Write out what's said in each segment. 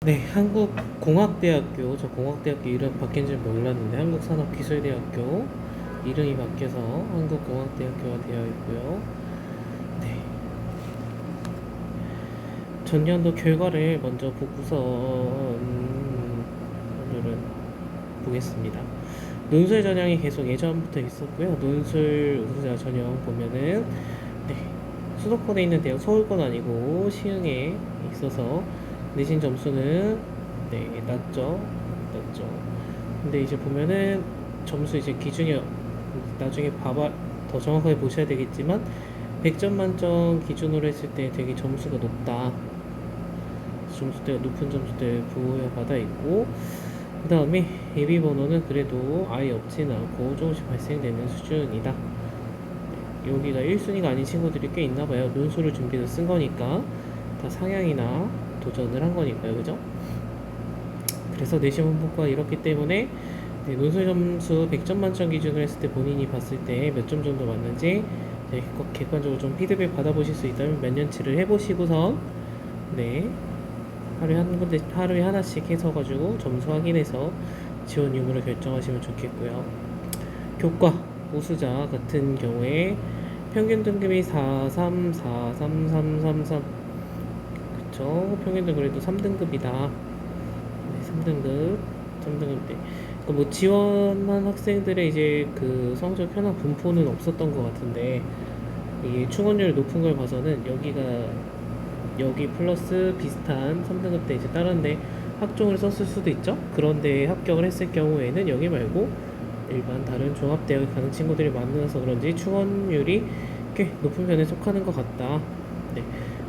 네, 한국공학대학교, 저 공학대학교 이름 바뀐 줄 몰랐는데 한국산업기술대학교 이름이 바뀌어서 한국공학대학교가 되어 있고요. 네, 전년도 결과를 먼저 보고서 오늘은 보겠습니다. 논술 전형이 계속 예전부터 있었고요. 논술 우수자 전형 보면은 네, 수도권에 있는 대학 서울권 아니고 시흥에 있어서 내신 점수는 네, 낮죠. 근데 이제 보면은 점수 이제 기준이 나중에 봐봐 더 정확하게 보셔야 되겠지만 100점 만점 기준으로 했을 때 되게 점수가 높다. 점수대가 높은 점수대 부여받아 있고, 그 다음에 예비 번호는 그래도 아예 없지는 않고 조금씩 발생되는 수준이다. 여기가 1순위가 아닌 친구들이 꽤 있나봐요. 논술을 준비해서 쓴 거니까 다 상향이나 도전을 한 거니까요, 그죠? 그래서 내신 분포가 이렇기 때문에 네, 논술 점수 100점 만점 기준으로 했을 때 본인이 봤을 때 몇 점 정도 맞는지 네, 객관적으로 좀 피드백 받아보실 수 있다면 몇 년치를 해보시고선 네, 하루에 한 군데 하루에 하나씩 해서 가지고 점수 확인해서 지원 유무를 결정하시면 좋겠고요. 교과 우수자 같은 경우에 평균 등급이 4, 3, 4, 3, 3, 3, 3 그쵸? 평균도 그래도 3등급이다. 네, 3등급 때. 그러니까 뭐 지원한 학생들의 이제 그 성적 현황 분포는 없었던 것 같은데 이게 충원율 높은 걸 봐서는 여기 플러스 비슷한 3등급 때 이제 다른데 학종을 썼을 수도 있죠. 그런데 합격을 했을 경우에는 여기 말고 일반 다른 종합대학에 가는 친구들이 많아서 그런지 충원율이 꽤 높은 편에 속하는 것 같다. 네.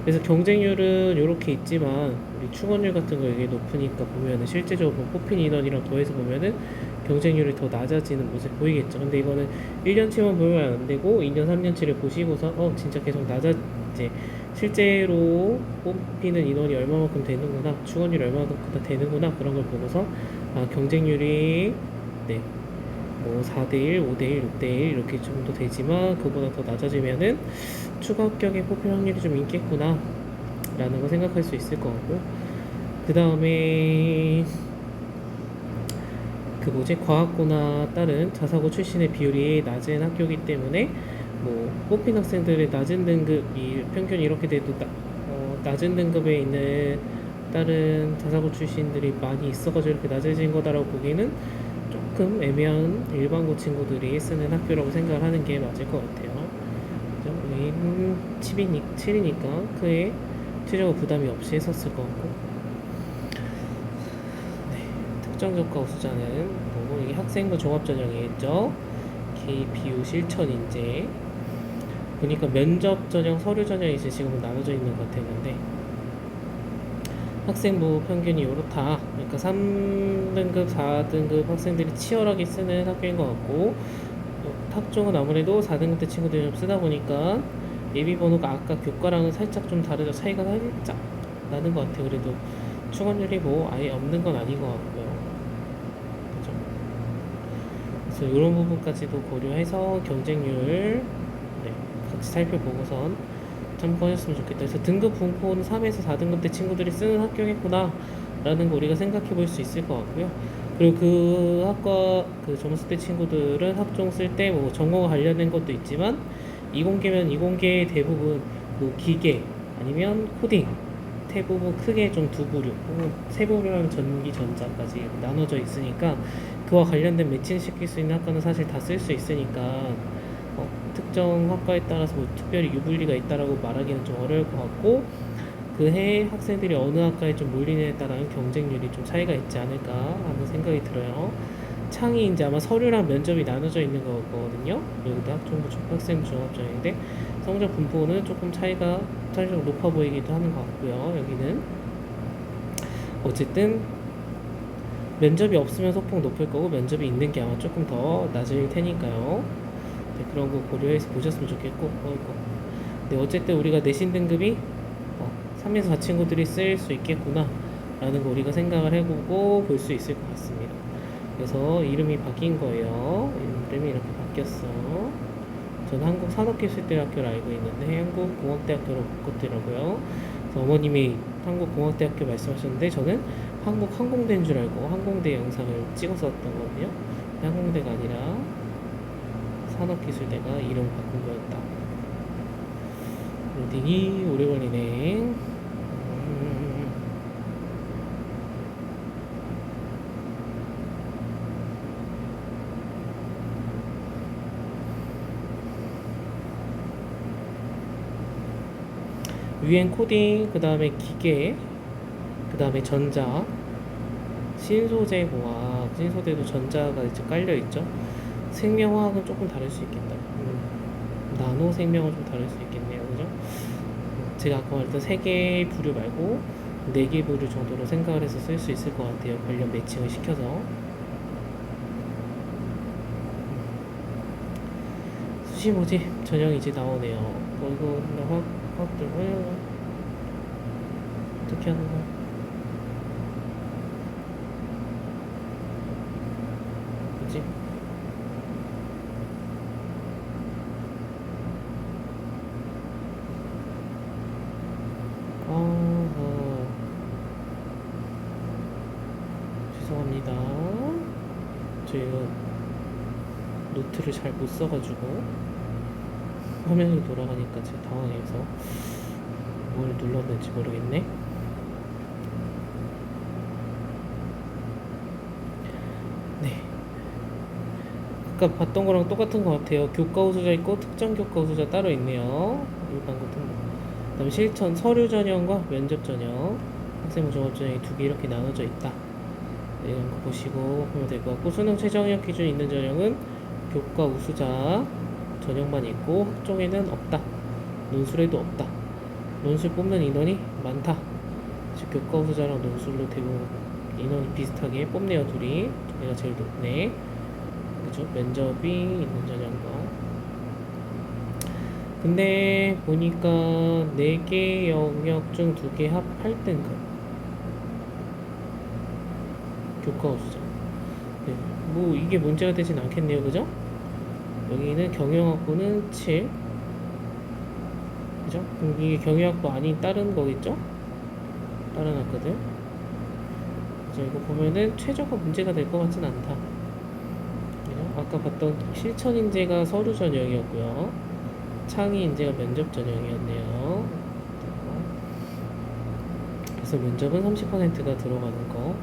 그래서 경쟁률은 이렇게 있지만 우리 충원율 같은 거 이게 높으니까 보면은 실제적으로 뽑힌 인원이랑 더해서 보면은 경쟁률이 더 낮아지는 모습 보이겠죠. 근데 이거는 1년치만 보면 안 되고 2년, 3년치를 보시고서 진짜 계속 이제 실제로 뽑히는 인원이 얼마만큼 되는구나, 충원율이 얼마만큼 되는구나 그런 걸 보고서 경쟁률이 네, 뭐 4대1, 5대1, 6대1 이렇게 정도 되지만 그보다 더 낮아지면은 추가 합격에 뽑힐 확률이 좀 있겠구나 라는 거 생각할 수 있을 것 같고, 그 다음에 그 뭐지 과학고나 다른 자사고 출신의 비율이 낮은 학교이기 때문에 뭐 뽑힌 학생들의 낮은 등급이 평균이 이렇게 돼도 낮은 등급에 있는 다른 자사고 출신들이 많이 있어가지고 이렇게 낮아진 거다라고 보기에는 조금 애매한 일반고 친구들이 쓰는 학교라고 생각을 하는 게 맞을 것 같아요. 그죠? 여기는 7이니까 크게 최저가 부담이 없이 했었을 것 같고, 네, 특정교과 우수자는 뭐 이게 학생부 종합전형이겠죠. KPU 실천 인재 보니까 면접 전형, 서류 전형이 이제 지금은 나눠져 있는 것 같았는데 학생부 평균이 이렇다. 그러니까 3등급, 4등급 학생들이 치열하게 쓰는 학교인 것 같고, 학종은 아무래도 4등급 때 친구들이 좀 쓰다 보니까 예비 번호가 아까 교과랑은 살짝 좀 다르죠. 차이가 살짝 나는 것 같아요. 그래도 충원율이 뭐 아예 없는 건 아닌 것 같고요. 그죠? 그래서 이런 부분까지도 고려해서 경쟁률 네, 같이 살펴보고선 참고하셨으면 좋겠다. 그래서 등급 분포는 3에서 4등급 때 친구들이 쓰는 학교겠구나 라는 거 우리가 생각해 볼 수 있을 것 같고요. 그리고 그 학과 그 점수대 친구들은 학종 쓸 때 뭐 전공과 관련된 것도 있지만 이공계면 이공계 대부분 뭐 기계 아니면 코딩 대부분 크게 좀 두 부류 혹은 세 부류랑 전기 전자까지 나눠져 있으니까 그와 관련된 매칭시킬 수 있는 학과는 사실 다 쓸 수 있으니까 특정 학과에 따라서 뭐 특별히 유불리가 있다라고 말하기는 좀 어려울 것 같고, 그 해 학생들이 어느 학과에 좀 몰리느냐에 따른 경쟁률이 좀 차이가 있지 않을까 하는 생각이 들어요. 창이 이제 아마 서류랑 면접이 나눠져 있는 거거든요. 여기도 학생부 종합전형인데 성적 분포는 조금 차이가 차이가 높아 보이기도 하는 것 같고요. 여기는 어쨌든 면접이 없으면 소폭 높을 거고 면접이 있는 게 아마 조금 더 낮을 테니까요. 네, 그런 거 고려해서 보셨으면 좋겠고, 네, 어쨌든 우리가 내신 등급이 3에서 4 친구들이 쓸 수 있겠구나 라는 거 우리가 생각을 해보고 볼 수 있을 것 같습니다. 그래서 이름이 바뀐 거예요. 이름이 이렇게 바뀌었어. 저는 한국산업기술대학교를 알고 있는데 한국공학대학교로 바꿨더라고요. 어머님이 한국공학대학교 말씀하셨는데 저는 한국항공대인 줄 알고 항공대 영상을 찍어서 왔던 거거든요. 항공대가 아니라 산업기술대가 이름 바꾼 거였다. 로딩이 오래 걸리네. 위엔 코딩, 그 다음에 기계, 그 다음에 전자, 신소재공학, 신소재도 전자가 이제 깔려있죠. 생명화학은 조금 다를 수 있겠다. 나노 생명은 좀 다를 수 있겠네요. 그죠? 제가 아까 말했던 3개의 부류 말고 4개 부류 정도로 생각을 해서 쓸 수 있을 것 같아요. 관련 매칭을 시켜서. 수시 모집 전형이 이제 나오네요. 이거 화학들 어떻게 하는 거야? 그치? 죄송합니다. 저희가 노트를 잘 못 써가지고 화면이 돌아가니까 제가 당황해서 뭘 눌렀는지 모르겠네. 네. 아까 봤던 거랑 똑같은 것 같아요. 교과 우수자 있고 특정 교과 우수자 따로 있네요. 일반 같은 거. 그다음에 실천 서류 전형과 면접 전형, 학생부 종합 전형이 2개 이렇게 나눠져 있다. 네, 이런 거 보시고 보면 될 것 같고, 수능 최저학력 기준 있는 전형은 교과 우수자 전형만 있고 학종에는 없다. 논술에도 없다. 논술 뽑는 인원이 많다. 즉 교과 우수자랑 논술로 대부분 인원이 비슷하게 뽑네요. 둘이. 얘가 제일 높네. 그죠? 면접이 있는 전형과. 근데 보니까 4개 영역 중 2개 합 8등급 교과 우수자. 네, 뭐 이게 문제가 되진 않겠네요. 그죠? 여기는 경영학부는 7. 그죠? 그럼 이게 경영학부 아닌 다른 거겠죠? 다른 학과들. 그죠? 이거 보면은 최저가 문제가 될 것 같진 않다. 그죠? 아까 봤던 실천인재가 서류 전형이었고요. 창의인재가 면접 전형이었네요. 그래서 면접은 30%가 들어가는 거.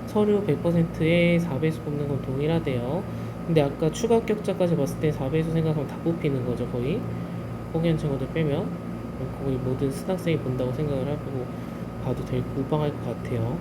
서류 100%에 4배수 뽑는 건 동일하대요. 근데 아까 추가 합격자까지 봤을 때 4배수 생각하면 다 뽑히는 거죠. 거의 포기한 친구들 빼면 거의 모든 스당생이 본다고 생각을 하고 봐도 될 무방할 것 같아요.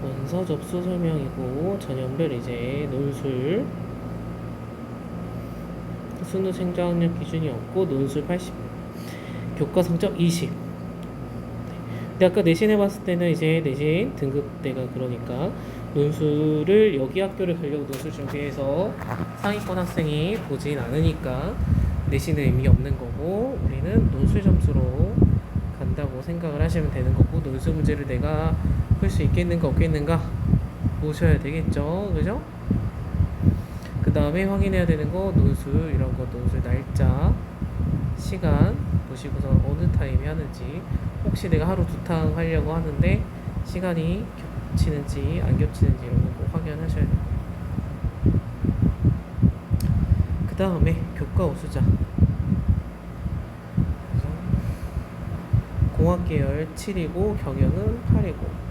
원서 접수 설명이고 전형별 이제 논술 수능 생자학력 기준이 없고 논술 80, 교과 성적 20. 근데 아까 내신해 봤을 때는 이제 내신 등급대가 그러니까 논술을 여기 학교를 가려고 논술 준비해서 상위권 학생이 보진 않으니까 내신은 의미 없는 거고, 우리는 논술 점수로 간다고 생각을 하시면 되는 거고, 논술 문제를 내가 풀 수 있겠는가 없겠는가 보셔야 되겠죠. 그죠? 그 다음에 확인해야 되는 거 논술 이런 거, 논술 날짜 시간 보시고서 어느 타임에 하는지, 혹시 내가 하루 2탕 하려고 하는데 시간이 겹치는지 안 겹치는지 이런 거 꼭 확인하셔야 돼요. 그 다음에 교과 우수자 공학계열 7이고 경영은 8이고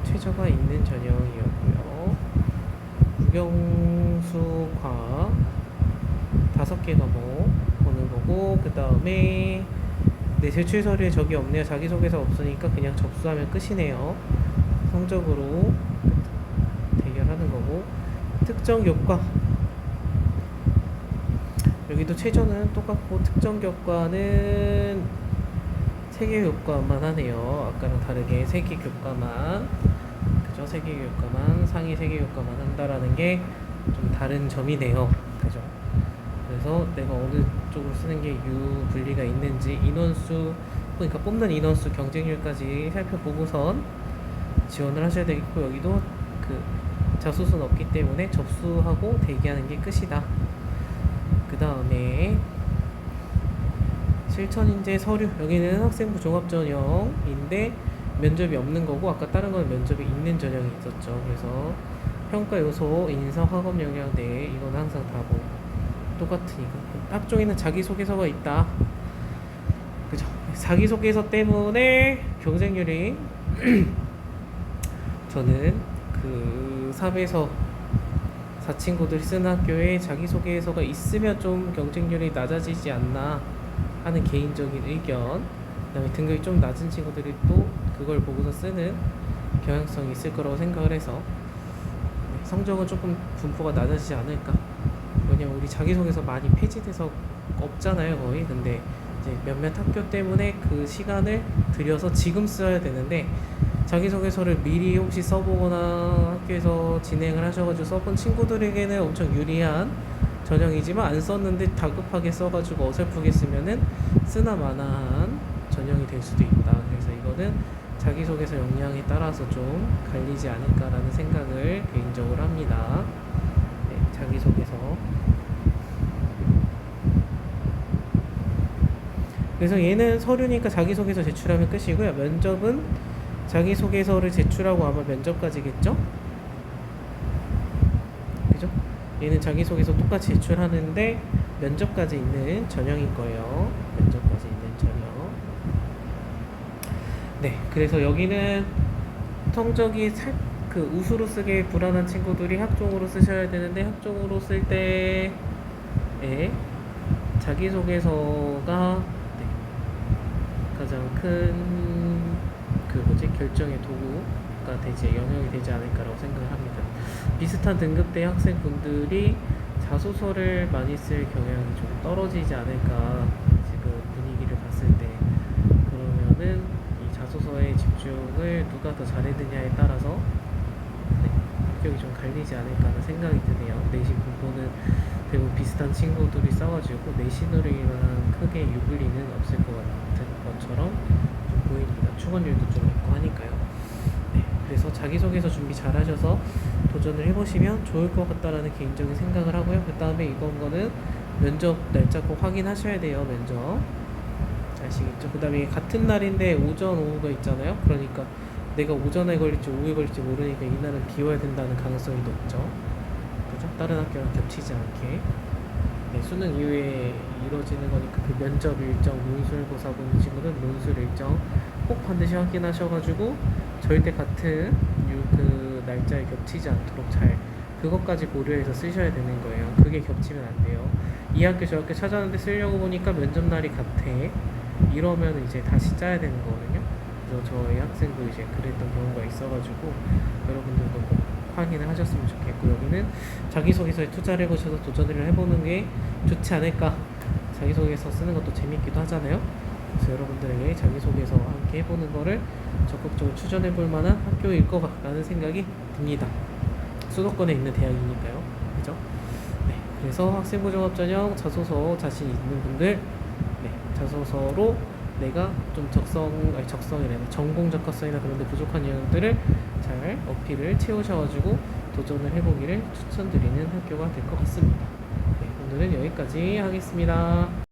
최저가 있는 전형이었고요. 국영수과 5개 과목 보는 거고, 그 다음에 네, 제출 서류에 적이 없네요. 자기소개서 없으니까 그냥 접수하면 끝이네요. 성적으로 대결하는 거고, 특정 교과 여기도 최저는 똑같고 특정 교과는 3개 교과만 하네요. 아까랑 다르게 3개 교과만, 그죠? 3개 교과만, 상위 3개 교과만 한다라는 게 좀 다른 점이네요. 그죠? 그래서 내가 어느 쪽으로 쓰는 게 유불리가 있는지 인원수, 그러니까 뽑는 인원수 경쟁률까지 살펴보고선 지원을 하셔야 되겠고, 여기도 그 자소서는 없기 때문에 접수하고 대기하는 게 끝이다. 그 다음에 실천인재 서류, 여기는 학생부 종합전형인데 면접이 없는 거고, 아까 다른 건 면접이 있는 전형이 있었죠. 그래서 평가 요소, 인성, 학업 역량 내 이건 항상 다 뭐 똑같으니까. 학종에는 자기소개서가 있다. 그죠? 자기소개서 때문에 경쟁률이 저는 그 3에서 4친구들이 쓰는 학교에 자기소개서가 있으면 좀 경쟁률이 낮아지지 않나 하는 개인적인 의견. 그 다음에 등급이 좀 낮은 친구들이 또 그걸 보고서 쓰는 경향성이 있을 거라고 생각을 해서 성적은 조금 분포가 낮아지지 않을까. 왜냐면 우리 자기소개서 많이 폐지돼서 없잖아요 거의. 근데 이제 몇몇 학교 때문에 그 시간을 들여서 지금 써야 되는데, 자기소개서를 미리 혹시 써보거나 학교에서 진행을 하셔가지고 써본 친구들에게는 엄청 유리한 전형이지만, 안 썼는데 다급하게 써가지고 어설프게 쓰면은 쓰나 마나한 전형이 될 수도 있다. 그래서 이거는 자기소개서 역량에 따라서 좀 갈리지 않을까라는 생각을 개인적으로 합니다. 네, 자기소개서. 그래서 얘는 서류니까 자기소개서 제출하면 끝이고요. 면접은 자기소개서를 제출하고 아마 면접까지겠죠? 그죠? 얘는 자기소개서 똑같이 제출하는데 면접까지 있는 전형일 거예요. 면접까지 있는 전형. 네, 그래서 여기는 성적이 그 우수로 쓰기 불안한 친구들이 학종으로 쓰셔야 되는데, 학종으로 쓸 때에 자기소개서가 가장 큰 결정의 도구가 영향이 되지 않을까라고 생각을 합니다. 비슷한 등급대 학생분들이 자소서를 많이 쓸 경향이 좀 떨어지지 않을까, 지금 분위기를 봤을 때. 그러면은 이 자소서에 집중을 누가 더 잘했느냐에 따라서 합격이 좀 갈리지 않을까 하는 생각이 드네요. 내신 분포는 대부분 비슷한 친구들이 써가지고 내신으로만 크게 유불리는 없을 것 같은 것처럼 좀 보입니다. 추건율도 좀 있고 하니까요. 네, 그래서 자기소개서 준비 잘 하셔서 도전을 해보시면 좋을 것 같다라는 개인적인 생각을 하고요. 그 다음에 이번 거는 면접 날짜 꼭 확인하셔야 돼요. 면접 아시겠죠? 그 다음에 같은 날인데 오전 오후가 있잖아요. 그러니까 내가 오전에 걸릴지 오후에 걸릴지 모르니까 이날은 비워야 된다는 가능성이 높죠. 그죠? 다른 학교랑 겹치지 않게. 네, 수능 이후에 이루어지는 거니까 그 면접 일정, 논술고사 보는 친구는 논술 일정 꼭 반드시 확인하셔가지고 절대 같은 그 날짜에 겹치지 않도록 잘 그것까지 고려해서 쓰셔야 되는 거예요. 그게 겹치면 안 돼요. 이 학교 저 학교 찾았는데 쓰려고 보니까 면접 날이 같아. 이러면 이제 다시 짜야 되는 거거든요. 그래서 저희 학생도 이제 그랬던 경우가 있어가지고 여러분들도 꼭 확인을 하셨으면 좋겠고, 여기는 자기소개서에 투자를 해보셔서 도전을 해보는 게 좋지 않을까. 자기소개서 쓰는 것도 재밌기도 하잖아요. 그래서 여러분들에게 자기소개서 함께 해보는 거를 적극적으로 추천해볼 만한 학교일 거라는 생각이 듭니다. 수도권에 있는 대학이니까요. 그죠? 네, 그래서 학생부 종합전형 자소서 자신 있는 분들, 자소서로 내가 좀 적성이래 전공 적합성이나 그런 데 부족한 내용들을 잘 어필을 채우셔가지고 도전을 해보기를 추천드리는 학교가 될 것 같습니다. 네, 오늘은 여기까지 하겠습니다.